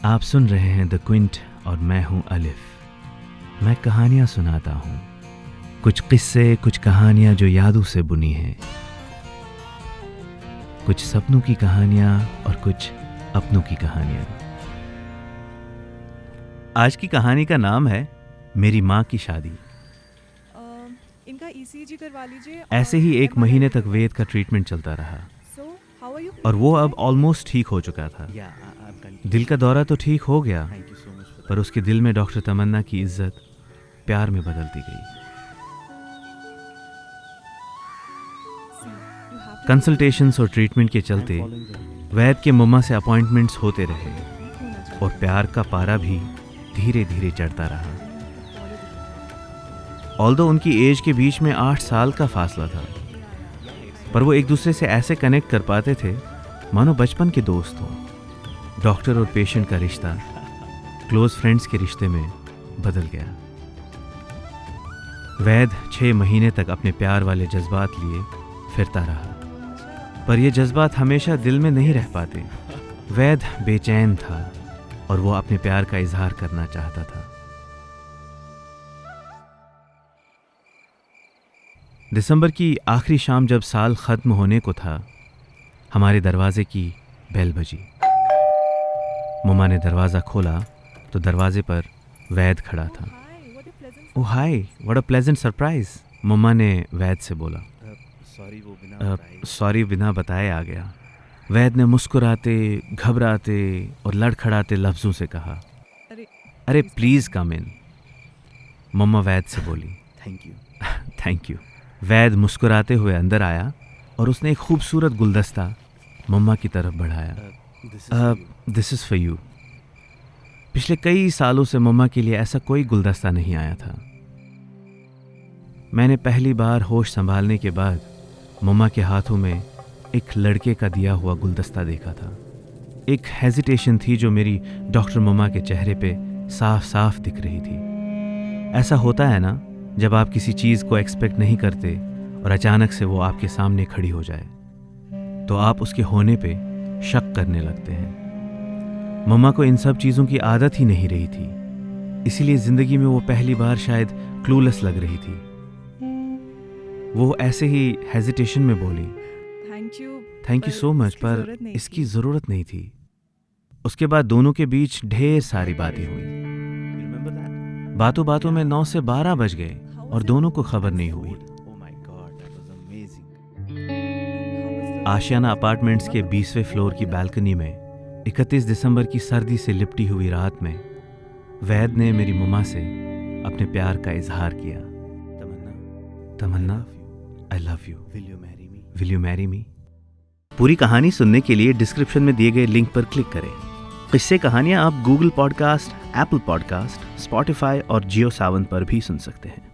आप सुन रहे हैं द क्विंट और मैं हूं अलिफ। मैं कहानियां सुनाता हूं, कुछ किस्से, कुछ कहानियां जो यादों से बुनी हैं, कुछ सपनों की कहानियां और कुछ अपनों की कहानियां। आज की कहानी का नाम है मेरी माँ की शादी। इनका ECG करवा लीजिए। ऐसे ही एक महीने तक वेद का ट्रीटमेंट चलता रहा और वो अब ऑलमोस्ट ठीक हो चुका था। दिल का दौरा तो ठीक हो गया, पर उसके दिल में डॉक्टर तमन्ना की इज्जत प्यार में बदलती गई। कंसल्टेशंस और ट्रीटमेंट के चलते वैद के मम्मा से अपॉइंटमेंट्स होते रहे और प्यार का पारा भी धीरे धीरे चढ़ता रहा। ऑल्दो उनकी एज के बीच में 8 साल का फासला था, पर वो एक दूसरे से ऐसे कनेक्ट कर पाते थे मानो बचपन के दोस्त हों। डॉक्टर और पेशेंट का रिश्ता क्लोज फ्रेंड्स के रिश्ते में बदल गया। वैद 6 महीने तक अपने प्यार वाले जज्बात लिए फिरता रहा, पर ये जज्बात हमेशा दिल में नहीं रह पाते। वैद बेचैन था और वो अपने प्यार का इजहार करना चाहता था। दिसंबर की आखिरी शाम जब साल खत्म होने को था, हमारे दरवाजे की बेल बजी। मम्मा ने दरवाज़ा खोला तो दरवाजे पर वैद खड़ा था। ओह हाय, व्हाट अ प्लेजेंट सरप्राइज, मम्मा ने वैद से बोला। सॉरी बिना बताए आ गया, वैद ने मुस्कुराते, घबराते और लड़खड़ाते लफ्ज़ों से कहा। अरे प्लीज़ कम इन, मम्मा वैद से बोली। Thank you. वैद मुस्कुराते हुए अंदर आया और उसने एक खूबसूरत गुलदस्ता मम्मा की तरफ बढ़ाया। This is for you. पिछले कई सालों से मम्मा के लिए ऐसा कोई गुलदस्ता नहीं आया था। मैंने पहली बार होश संभालने के बाद मम्मा के हाथों में एक लड़के का दिया हुआ गुलदस्ता देखा था। एक हेजिटेशन थी जो मेरी डॉक्टर मम्मा के चेहरे पे साफ साफ दिख रही थी। ऐसा होता है ना, जब आप किसी चीज़ को एक्सपेक्ट नहीं करते और अचानक से वो आपके सामने खड़ी हो जाए तो आप उसके होने पे शक करने लगते हैं। मम्मा को इन सब चीज़ों की आदत ही नहीं रही थी, इसीलिए ज़िंदगी में वो पहली बार शायद क्लूलेस लग रही थी। वो ऐसे ही हेजिटेशन में बोली, थैंक यू सो मच, पर इसकी ज़रूरत नहीं थी। उसके बाद दोनों के बीच ढेर सारी बातें हुई। बातों बातों में 9 से 12 बज गए और दोनों को खबर नहीं हुई। आशियाना अपार्टमेंट्स के 20वें फ्लोर की बालकनी में 31 दिसंबर की सर्दी से लिपटी हुई रात में वैद ने मेरी मम्मा से अपने प्यार का इजहार किया। Tamanna, I love you, will you marry me. पूरी कहानी सुनने के लिए डिस्क्रिप्शन में दिए गए लिंक पर क्लिक करें। किस्से कहानियां आप Google podcast, Apple podcast, Spotify और जियो सावन पर भी सुन सकते हैं।